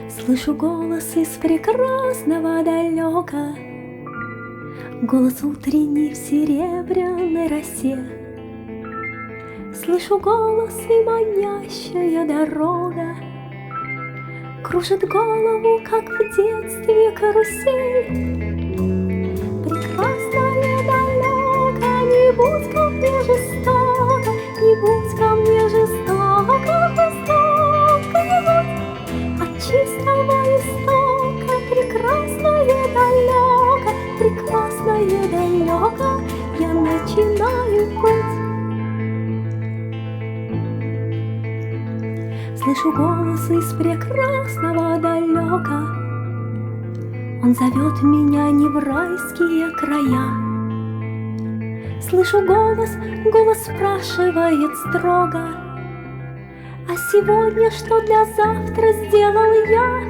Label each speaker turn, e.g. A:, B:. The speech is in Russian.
A: Слышу голос из прекрасного далека, голос утренний в серебряной росе. Слышу голос и манящая дорога кружит голову, как в детстве карусель. Прекрасная далека, не будь ко мне жестоко, не будь ко мне жестоко, жестоко не будь. От чистого истока прекрасная далека, прекрасная далека, я начинаю путь. Слышу голос из прекрасного далека, он зовет меня не в райские края. Слышу голос, голос спрашивает строго: а сегодня что для завтра сделал я?